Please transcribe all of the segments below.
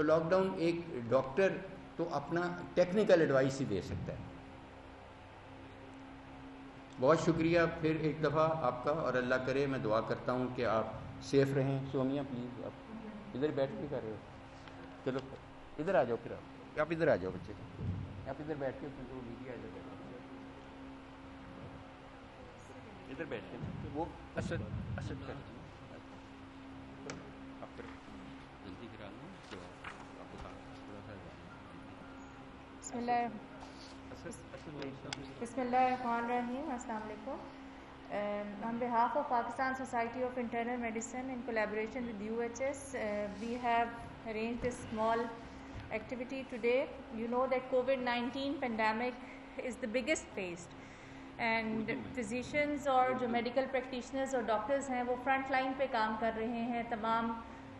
تو lock down ایک doctor تو اپنا ٹیکنیکل ایڈوائس ہی دے سکتا ہے. بہت شکریہ پھر ایک دفعہ آپ کا, اور اللہ کرے میں دعا کرتا ہوں کہ آپ سیف رہیں. سومیا پلیز آپ ادھر بیٹھ کے کر رہے ہو, چلو ادھر آ جاؤ, پھر آپ ادھر آ جاؤ بچے, آپ ادھر بیٹھ کے میڈیا ادھر بیٹھ کے وہ اسد کر آپ پھر جلدی کرا لوں تو آپ کو تھوڑا سا. بسم اللہ الرحمن الرحیم. السلام علیکم. On behalf of Pakistan Society of Internal Medicine in collaboration with UHS, we have arranged this small activity today. You know that COVID-19 pandemic is the biggest faced, and physicians اور جو میڈیکل پریکٹیشنرز اور doctors ہیں وہ front line پہ کام کر رہے ہیں تمام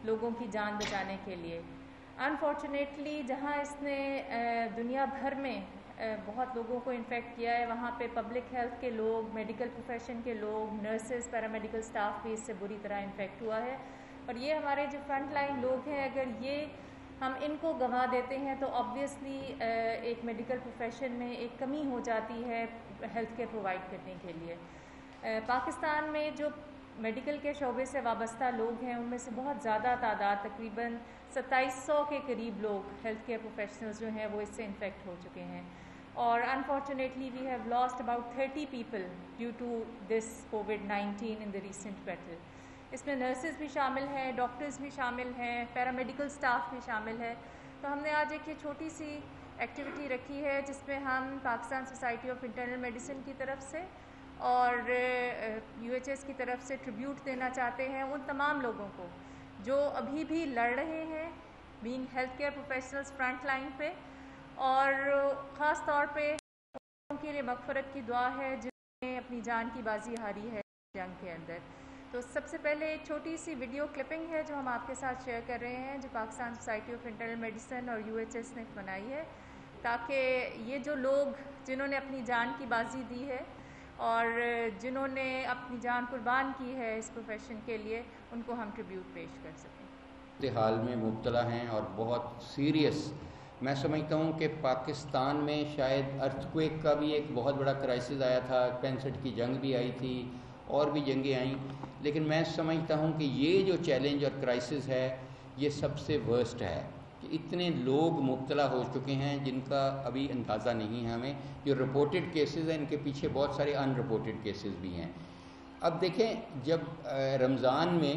لوگوں کی جان بچانے کے لیے. انفارچونیٹلی جہاں اس نے دنیا بھر میں بہت لوگوں کو انفیکٹ کیا ہے, وہاں پہ پبلک ہیلتھ کے لوگ, میڈیکل پروفیشن کے لوگ, نرسز, پیرامیڈیکل سٹاف بھی اس سے بری طرح انفیکٹ ہوا ہے. اور یہ ہمارے جو فرنٹ لائن لوگ ہیں, اگر یہ ہم ان کو گنوا دیتے ہیں تو آبویسلی ایک میڈیکل پروفیشن میں ایک کمی ہو جاتی ہے ہیلتھ کیئر پرووائڈ کرنے کے لیے. پاکستان میں جو میڈیکل کے شعبے سے وابستہ لوگ ہیں ان میں سے بہت زیادہ تعداد, تقریباً 2700 کے قریب لوگ ہیلتھ کیئر پروفیشنلز جو ہیں وہ اس سے انفیکٹ ہو چکے ہیں. اور unfortunately we have lost about 30 people due to this COVID-19 in the recent battle. اس میں نرسز بھی شامل ہیں, ڈاکٹرز بھی شامل ہیں, پیرامیڈیکل سٹاف بھی شامل ہے. تو ہم نے آج ایک یہ چھوٹی سی ایکٹیویٹی رکھی ہے جس میں ہم Pakistan society of internal medicine کی طرف سے اور UHS کی طرف سے ٹریبیوٹ دینا چاہتے ہیں ان تمام لوگوں کو جو ابھی بھی لڑ رہے ہیں being health care professionals front line پہ, اور خاص طور پہ ان کے لیے مغفرت کی دعا ہے جنہوں نے اپنی جان کی بازی ہاری ہے جنگ کے اندر. تو سب سے پہلے ایک چھوٹی سی ویڈیو کلپنگ ہے جو ہم آپ کے ساتھ شیئر کر رہے ہیں, جو Pakistan society of internal medicine اور UHS نے بنائی ہے, تاکہ یہ جو لوگ جنہوں نے اپنی جان کی بازی دی ہے اور جنہوں نے اپنی جان قربان کی ہے اس پروفیشن کے لیے, ان کو ہم ٹریبیوٹ پیش کر سکیں. حال میں مبتلا ہیں اور بہت سیریس. میں سمجھتا ہوں کہ پاکستان میں شاید ارتھ کا بھی ایک بہت بڑا کرائسس آیا تھا, 65 کی جنگ بھی آئی تھی اور بھی جنگیں آئیں, لیکن میں سمجھتا ہوں کہ یہ جو چیلنج اور کرائسس ہے یہ سب سے ورسٹ ہے کہ اتنے لوگ مبتلا ہو چکے ہیں جن کا ابھی اندازہ نہیں ہے ہمیں. جو رپورٹڈ کیسز ہیں ان کے پیچھے بہت سارے ان رپورٹڈ کیسز بھی ہیں. اب دیکھیں, جب رمضان میں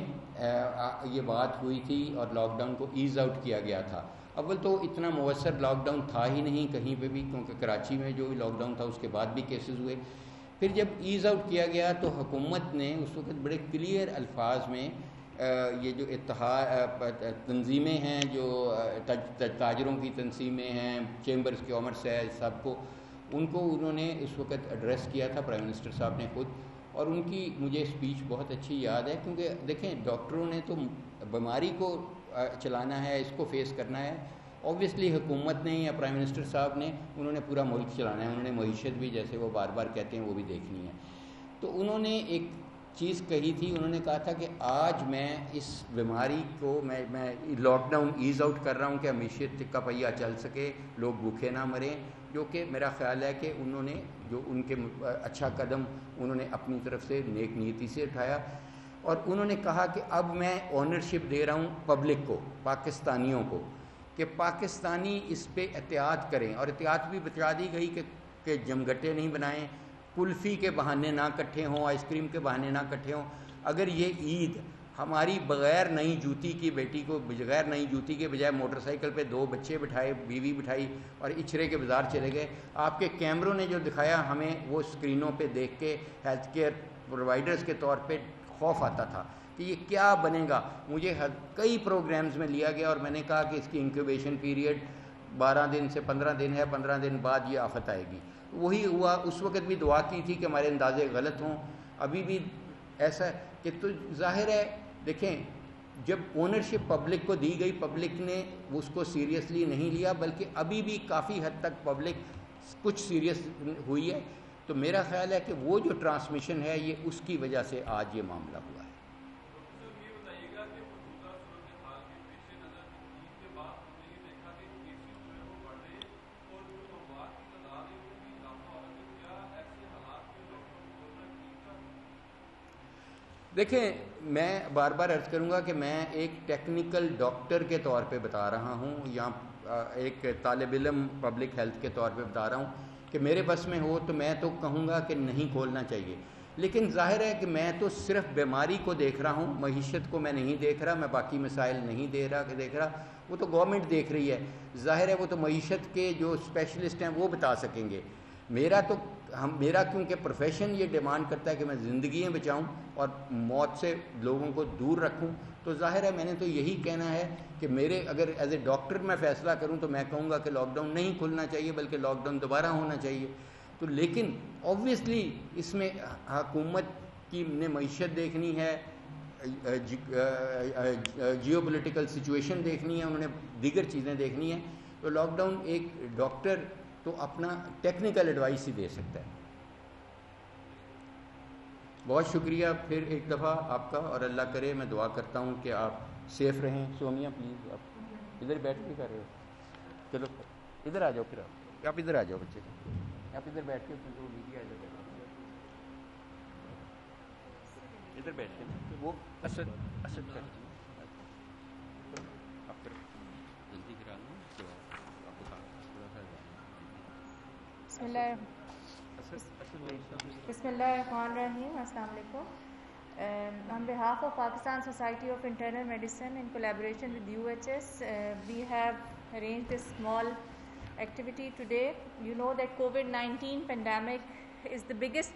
یہ بات ہوئی تھی اور لاک ڈاؤن کو ایز آؤٹ کیا گیا تھا, اول تو اتنا مؤثر لاک ڈاؤن تھا ہی نہیں کہیں پہ بھی, کیونکہ کراچی میں جو لاک ڈاؤن تھا اس کے بعد بھی کیسز ہوئے. پھر جب ایز آؤٹ کیا گیا تو حکومت نے اس وقت بڑے کلیئر الفاظ میں یہ جو اتحاد تنظیمیں ہیں, جو تاجروں کی تنظیمیں ہیں, چیمبرز آف کامرس ہے, سب کو انہوں نے اس وقت ایڈریس کیا تھا پرائم منسٹر صاحب نے خود, اور ان کی مجھے اسپیچ بہت اچھی یاد ہے. کیونکہ دیکھیں, ڈاکٹروں نے تو بیماری کو چلانا ہے, اس کو فیس کرنا ہے. اوبویسلی حکومت نے یا پرائم منسٹر صاحب نے, انہوں نے پورا ملک چلانا ہے, انہوں نے معیشت بھی جیسے وہ بار بار کہتے ہیں وہ بھی دیکھنی ہے. تو انہوں نے ایک چیز کہی تھی, انہوں نے کہا تھا کہ آج میں اس بیماری کو میں لاک ڈاؤن ایز آؤٹ کر رہا ہوں کہ معیشت کا پہیہ چل سکے, لوگ بھوکے نہ مریں, جو کہ میرا خیال ہے کہ انہوں نے جو ان کے اچھا قدم انہوں نے اپنی طرف سے نیک نیتی سے اٹھایا. اور انہوں نے کہا کہ اب میں اونرشپ دے رہا ہوں پبلک کو, پاکستانیوں کو, کہ پاکستانی اس پہ احتیاط کریں. اور احتیاط بھی بتا دی گئی کہ جمگٹے نہیں بنائیں, کلفی کے بہانے نہ کٹھے ہوں, آئس کریم کے بہانے نہ کٹھے ہوں. اگر یہ عید ہماری بغیر نئی جوتی کی بیٹی کو بغیر نئی جوتی کے بجائے موٹر سائیکل پہ 2 بچے بٹھائے, بیوی بٹھائی اور اچھرے کے بازار چلے گئے, آپ کے کیمروں نے جو دکھایا ہمیں وہ اسکرینوں پہ دیکھ کے ہیلتھ کیئر پرووائڈرز کے طور پہ خوف آتا تھا کہ یہ کیا بنے گا. مجھے کئی پروگرامز میں لیا گیا اور میں نے کہا کہ اس کی انکیوبیشن پیریڈ 12 دن سے 15 دن ہے, 15 دن بعد یہ آفت آئے گی. وہی ہوا. اس وقت بھی دعا کی تھی کہ ہمارے اندازے غلط ہوں, ابھی بھی ایسا ہے کہ تو ظاہر ہے. دیکھیں, جب اونرشپ پبلک کو دی گئی, پبلک نے اس کو سیریسلی نہیں لیا, بلکہ ابھی بھی کافی حد تک پبلک کچھ سیریس ہوئی ہے. تو میرا خیال ہے کہ وہ جو ٹرانسمیشن ہے یہ اس کی وجہ سے آج یہ معاملہ ہوا ہے. دیکھیں میں بار بار عرض کروں گا کہ میں ایک ٹیکنیکل ڈاکٹر کے طور پہ بتا رہا ہوں یا ایک طالب علم پبلک ہیلتھ کے طور پہ بتا رہا ہوں کہ میرے بس میں ہو تو میں تو کہوں گا کہ نہیں کھولنا چاہیے. لیکن ظاہر ہے کہ میں تو صرف بیماری کو دیکھ رہا ہوں, معیشت کو میں نہیں دیکھ رہا, میں باقی مسائل نہیں دیکھ رہا, وہ تو گورنمنٹ دیکھ رہی ہے. ظاہر ہے وہ تو معیشت کے جو اسپیشلسٹ ہیں وہ بتا سکیں گے. میرا کیونکہ پروفیشن یہ ڈیمانڈ کرتا ہے کہ میں زندگیاں بچاؤں اور موت سے لوگوں کو دور رکھوں, تو ظاہر ہے میں نے تو یہی کہنا ہے کہ میرے اگر ایز اے ڈاکٹر میں فیصلہ کروں تو میں کہوں گا کہ لاک ڈاؤن نہیں کھلنا چاہیے بلکہ لاک ڈاؤن دوبارہ ہونا چاہیے. تو لیکن آبویسلی اس میں حکومت کی نے معیشت دیکھنی ہے, جیو پولیٹیکل سچویشن دیکھنی ہے, انہوں نے دیگر چیزیں دیکھنی ہیں. تو لاک ڈاؤن ایک ڈاکٹر تو اپنا ٹیکنیکل ایڈوائس ہی دے سکتا ہے. بہت شکریہ پھر ایک دفعہ آپ کا, اور اللہ کرے میں دعا کرتا ہوں کہ آپ سیف رہیں. سومیا پلیز آپ ادھر بیٹھ کے کر رہے ہو, چلو ادھر آ جاؤ, پھر آپ ادھر آ جاؤ بچے, آپ ادھر بیٹھ کے ادھر بیٹھ کے وہ اسد کر آپ جلدی کرا لوں تو آپ کو تھوڑا سا. بسم اللہ الرحمن الرحیم. السلام علیکم. On behalf of Pakistan Society of Internal Medicine in collaboration with UHS, we have arranged this small activity today. You know that COVID-19 pandemic is the biggest